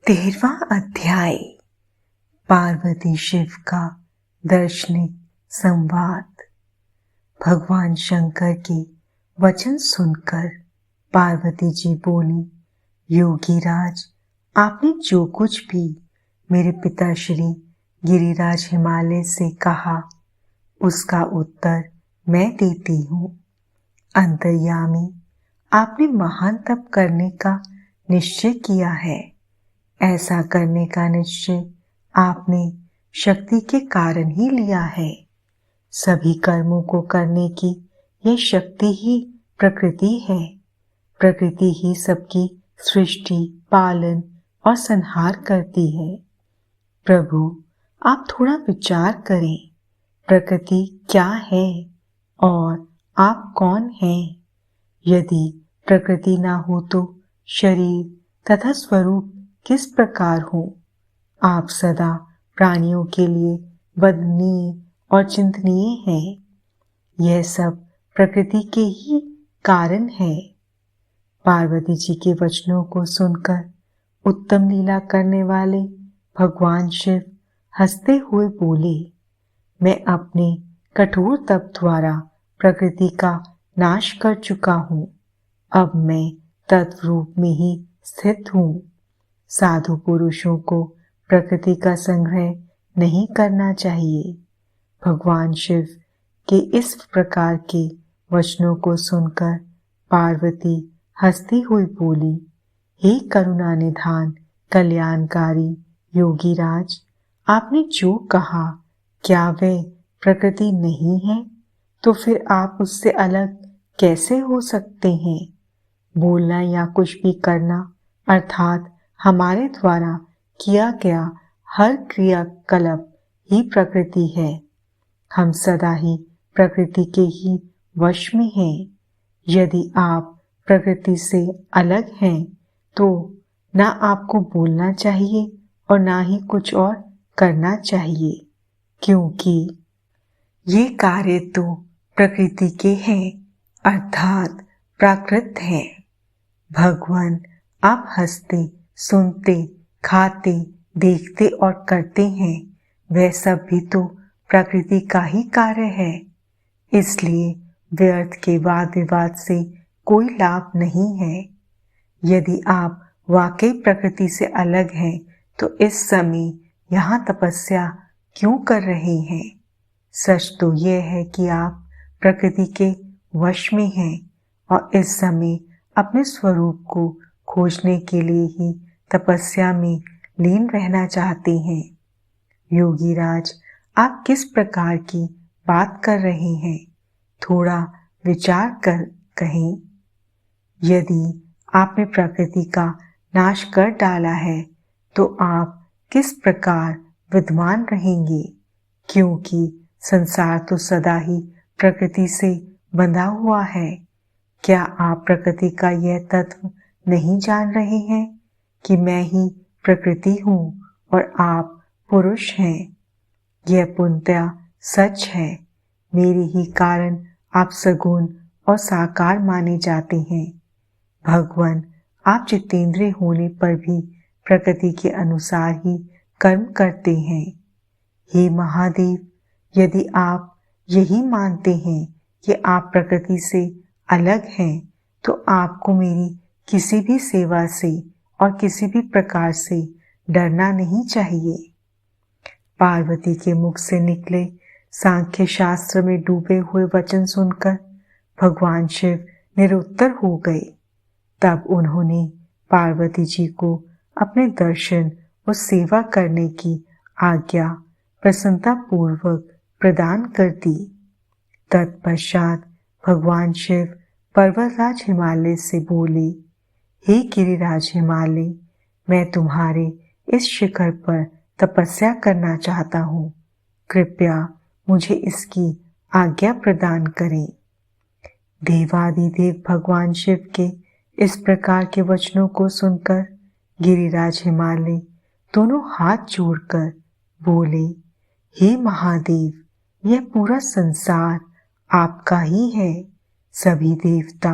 13वां अध्याय। पार्वती शिव का दर्शनिक संवाद। भगवान शंकर के वचन सुनकर पार्वती जी बोली, योगीराज, आपने जो कुछ भी मेरे पिता श्री गिरिराज हिमालय से कहा उसका उत्तर मैं देती हूँ। अंतर्यामी, आपने महान तप करने का निश्चय किया है। ऐसा करने का निश्चय आपने शक्ति के कारण ही लिया है। सभी कर्मों को करने की यह शक्ति ही प्रकृति है। प्रकृति ही सबकी सृष्टि, पालन और संहार करती है। प्रभु, आप थोड़ा विचार करें, प्रकृति क्या है और आप कौन हैं? यदि प्रकृति ना हो तो शरीर तथा स्वरूप किस प्रकार हो? आप सदा प्राणियों के लिए वंदनीय और चिंतनीय हैं। यह सब प्रकृति के ही कारण है। पार्वती जी के वचनों को सुनकर उत्तम लीला करने वाले भगवान शिव हंसते हुए बोले, मैं अपने कठोर तप द्वारा प्रकृति का नाश कर चुका हूँ। अब मैं तत्व रूप में ही स्थित हूँ। साधु पुरुषों को प्रकृति का संग्रह नहीं करना चाहिए। भगवान शिव के इस प्रकार के वचनों को सुनकर पार्वती हंसती हुई बोली, हे करुणा निधान कल्याणकारी योगीराज, आपने जो कहा क्या वह प्रकृति नहीं है? तो फिर आप उससे अलग कैसे हो सकते हैं? बोलना या कुछ भी करना अर्थात हमारे द्वारा किया गया हर क्रियाकलाप ही प्रकृति है। हम सदा ही प्रकृति के ही वश में हैं। यदि आप प्रकृति से अलग हैं तो ना आपको बोलना चाहिए और ना ही कुछ और करना चाहिए, क्योंकि ये कार्य तो प्रकृति के हैं अर्थात प्राकृत हैं। भगवान, आप हंसते, सुनते, खाते, देखते और करते हैं, वह सब भी तो प्रकृति का ही कार्य है। इसलिए व्यर्थ के वाद विवाद से कोई लाभ नहीं है। यदि आप वाकई प्रकृति से अलग हैं तो इस समय यहाँ तपस्या क्यों कर रहे हैं? सच तो यह है कि आप प्रकृति के वश में हैं और इस समय अपने स्वरूप को खोजने के लिए ही तपस्या में लीन रहना चाहते हैं। योगीराज, आप किस प्रकार की बात कर रहे हैं? थोड़ा विचार कर कहें। यदि आपने प्रकृति का नाश कर डाला है तो आप किस प्रकार विद्वान रहेंगे? क्योंकि संसार तो सदा ही प्रकृति से बंधा हुआ है। क्या आप प्रकृति का यह तत्व नहीं जान रहे हैं कि मैं ही प्रकृति हूँ और आप पुरुष हैं? यह पूर्णतया सच है। मेरे ही कारण आप सगुण और साकार माने जाते हैं। भगवान, आप जितेंद्रिय होने पर भी प्रकृति के अनुसार ही कर्म करते हैं। हे महादेव, यदि आप यही मानते हैं कि आप प्रकृति से अलग हैं तो आपको मेरी किसी भी सेवा से और किसी भी प्रकार से डरना नहीं चाहिए। पार्वती के मुख से निकले सांख्य शास्त्र में डूबे हुए वचन सुनकर भगवान शिव निरुत्तर हो गए। तब उन्होंने पार्वती जी को अपने दर्शन और सेवा करने की आज्ञा प्रसन्नता पूर्वक प्रदान कर दी। तत्पश्चात भगवान शिव पर्वतराज हिमालय से बोले, हे गिरिराज हिमालय, मैं तुम्हारे इस शिखर पर तपस्या करना चाहता हूँ। कृपया मुझे इसकी आज्ञा प्रदान करें। देवादिदेव भगवान शिव के इस प्रकार के वचनों को सुनकर गिरिराज हिमालय दोनों हाथ जोड़कर बोले, हे महादेव, यह पूरा संसार आपका ही है। सभी देवता,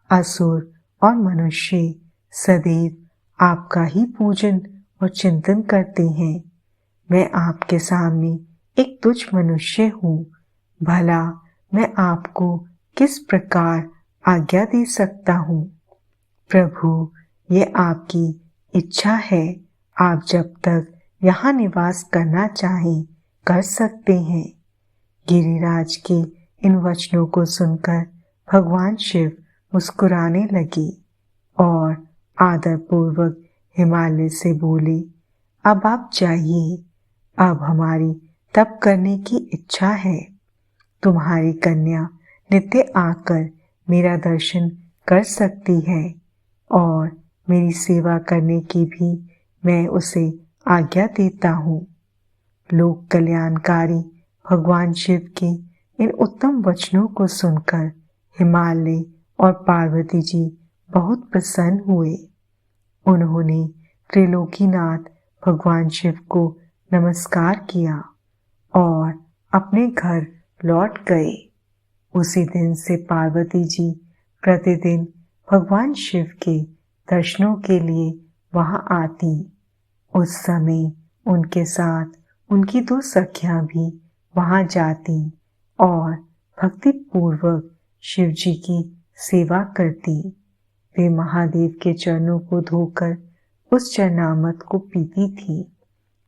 असुर और मनुष्य सदैव आपका ही पूजन और चिंतन करते हैं, मैं आपके सामने एक तुच्छ मनुष्य हूँ, भला मैं आपको किस प्रकार आज्ञा दे सकता हूँ। प्रभु, ये आपकी इच्छा है, आप जब तक यहाँ निवास करना चाहें कर सकते हैं। गिरिराज के इन वचनों को सुनकर भगवान शिव मुस्कुराने लगे और आदरपूर्वक हिमालय से बोले, अब आप जाइए, अब हमारी तप करने की इच्छा है। तुम्हारी कन्या नित्य आकर मेरा दर्शन कर सकती है और मेरी सेवा करने की भी मैं उसे आज्ञा देता हूँ। लोक कल्याणकारी भगवान शिव के इन उत्तम वचनों को सुनकर हिमालय और पार्वती जी बहुत प्रसन्न हुए। उन्होंने त्रिलोकीनाथ भगवान शिव को नमस्कार किया और अपने घर लौट गए। उसी दिन से पार्वती जी प्रतिदिन भगवान शिव के दर्शनों के लिए वहां आती। उस समय उनके साथ उनकी 2 सखियां भी वहां जाती और भक्ति पूर्वक शिव जी की सेवा करती। वे महादेव के चरणों को धोकर उस चरणामृत को पीती थी।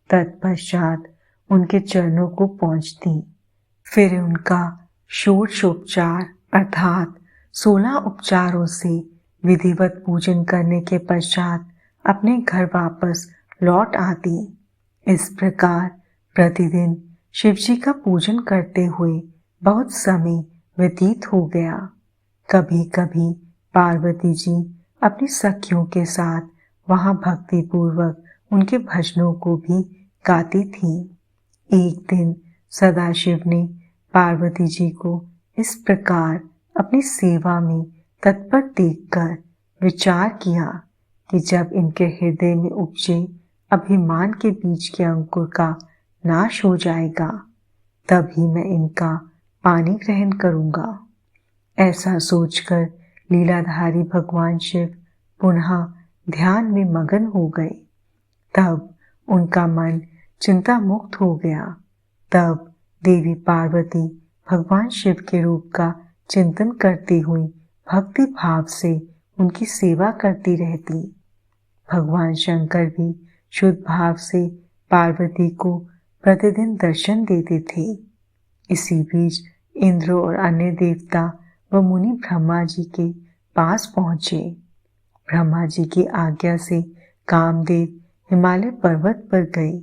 तत्पश्चात उनके चरणों को पहुंचती। फिर उनका षोडशोपचार अर्थात 16 उपचारों से विधिवत पूजन करने के पश्चात अपने घर वापस लौट आती। इस प्रकार प्रतिदिन शिवजी का पूजन करते हुए बहुत समय व्यतीत हो गया। कभी कभी पार्वती जी अपनी सखियों के साथ वहां भक्ति पूर्वक उनके भजनों को भी गाती थी। एक दिन सदाशिव ने पार्वती जी को इस प्रकार अपनी सेवा में तत्पर देखकर विचार किया कि जब इनके हृदय में उपजे अभिमान के बीज के अंकुर का नाश हो जाएगा, तभी मैं इनका पानी ग्रहण करूंगा। ऐसा सोचकर लीलाधारी भगवान शिव पुनः ध्यान में मगन हो गए। तब उनका मन चिंता मुक्त हो गया। तब देवी पार्वती भगवान शिव के रूप का चिंतन करती हुई भक्ति भाव से उनकी सेवा करती रहती। भगवान शंकर भी शुद्ध भाव से पार्वती को प्रतिदिन दर्शन देते थे। इसी बीच इंद्र और अन्य देवता व मुनि ब्रह्मा जी के पास पहुंचे। ब्रह्मा जी की आज्ञा से कामदेव हिमालय पर्वत पर गए।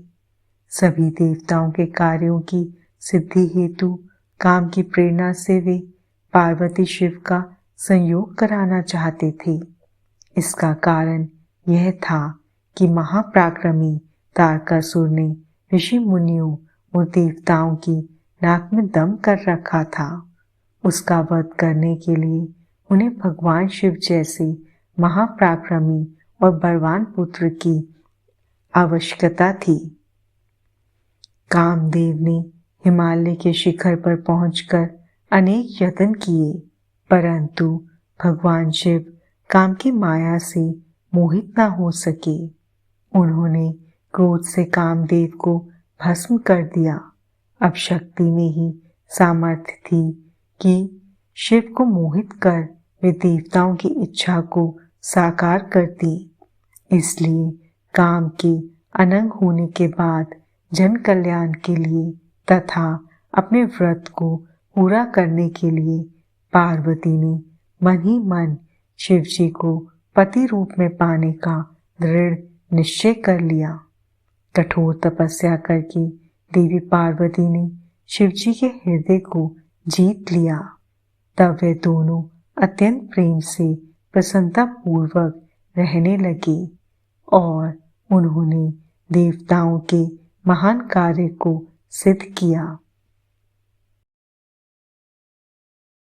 सभी देवताओं के कार्यों की सिद्धि हेतु काम की प्रेरणा से वे पार्वती शिव का संयोग कराना चाहते थे। इसका कारण यह था कि महापराक्रमी तारकासुर ने ऋषि मुनियों और देवताओं की नाक में दम कर रखा था। उसका वध करने के लिए उन्हें भगवान शिव जैसे महापराक्रमी और बलवान पुत्र की आवश्यकता थी। कामदेव ने हिमालय के शिखर पर पहुंचकर अनेक यत्न किए, परंतु भगवान शिव काम की माया से मोहित न हो सके। उन्होंने क्रोध से कामदेव को भस्म कर दिया। अब शक्ति में ही सामर्थ्य थी कि शिव को मोहित कर वे देवताओं की इच्छा को साकार करती। इसलिए काम के अनंग होने के बाद जन कल्याण के लिए तथा अपने व्रत को पूरा करने के लिए पार्वती ने मन ही मन शिव जी को पति रूप में पाने का दृढ़ निश्चय कर लिया। कठोर तपस्या करके देवी पार्वती ने शिव जी के हृदय को जीत लिया। तब वे दोनों अत्यंत प्रेम से प्रसन्नता पूर्वक रहने लगे और उन्होंने देवताओं के महान कार्य को सिद्ध किया।